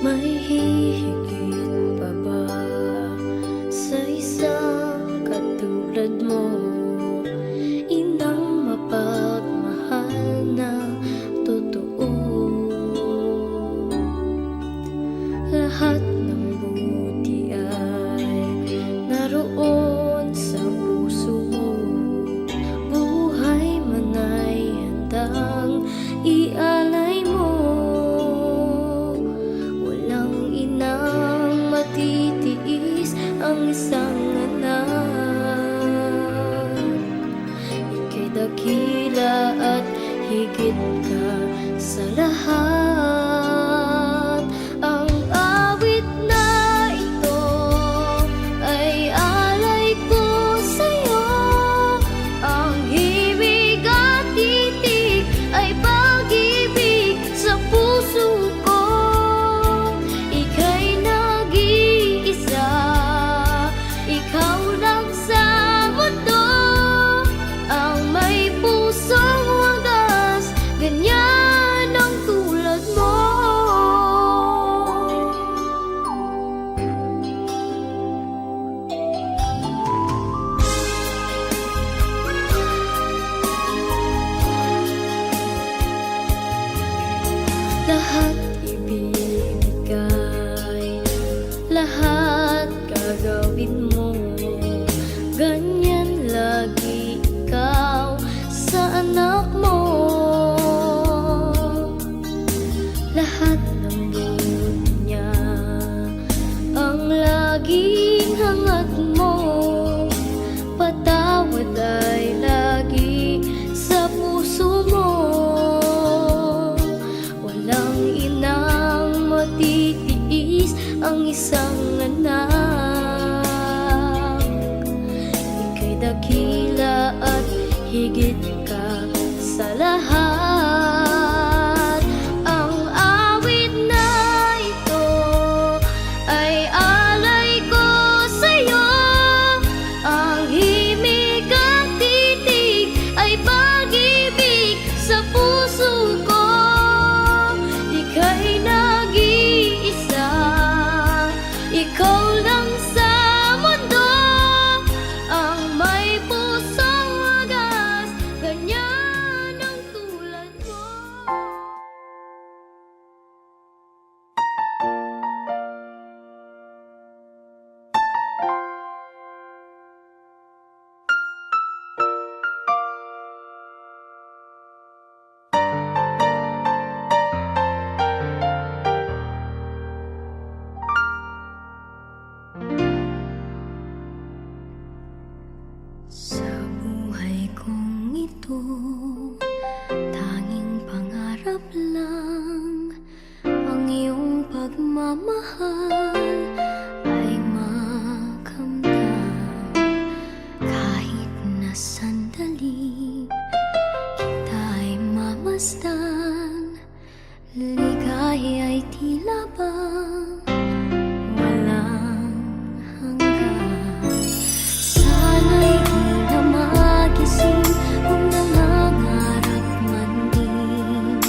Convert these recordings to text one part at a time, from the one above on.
May hihigit pa ba sa isang katulad mo? Inang mapagmahal na totoo. Lahat ng buti ay naroon sa puso mo. Buhay man ay handang ialay mo. Walang inang matitiis ang isang anak. Ika'y dakila at higit ka sa lahat. Ang awit na ito ay alay ko sa'yo. Ang himig at titig ay pag-ibig sa puso ko. Ika'y nag-iisa, ikaw lang sa mundo. Ang may pusong wagas, ganyan ang tulad mo. Lahat ibibigay, lahat gagawin mo. Ganyan lagi ikaw sa anak mo. Lahat ng buti niya ang laging hangat mo. Patawad ay lagi sa puso mo. Walang inang matitiis ang isang anak. Ika'y dakila at higit ka sa lahat. Ang awit na ito ay alay ko sa'yo. Ang himig at titig ay pag-ibig sa puso ko. Ika'y nag-iisa, ikaw lang sa mundo. Ang may pusong wagas, ganyan ang tulad mo. Sa buhay kong ito, tanging pangarap lang ang iyong pagmamahal ay makamtan. Kahit na sandali kita'y mamasdan, ligaya ay tila bang walang hanggan. Sana'y di na magising kung nangangarap man din.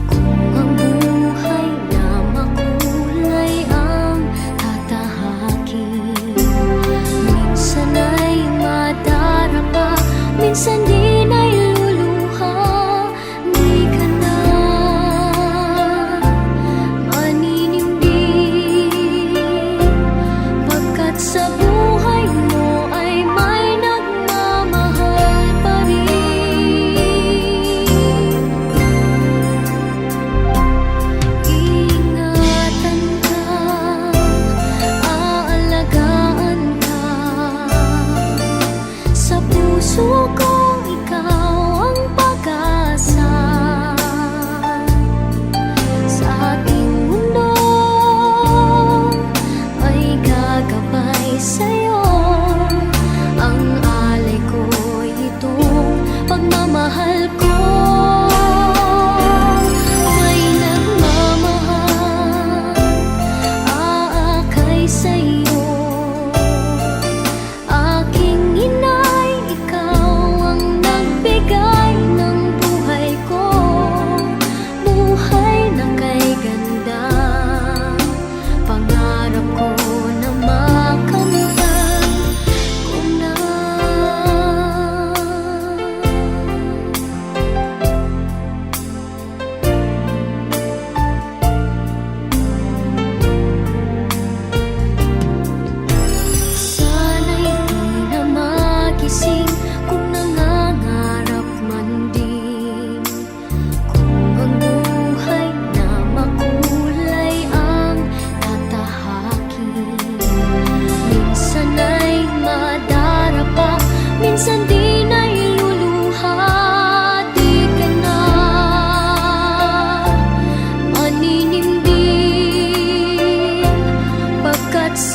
Kung ang buhay na makulay ay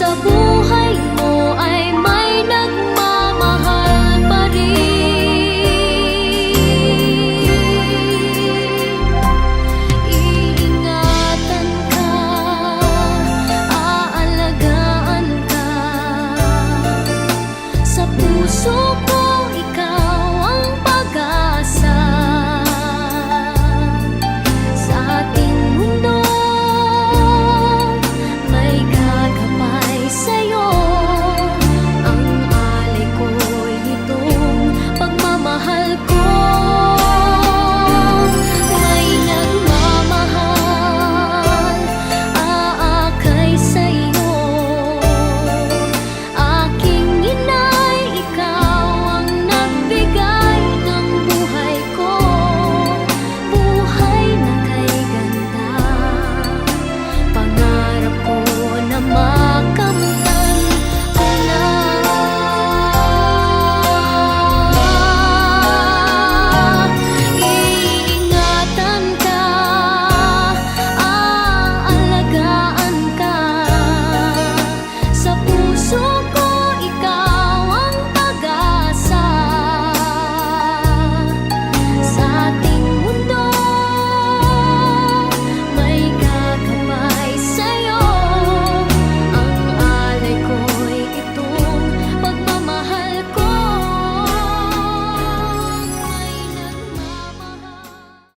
sa buhay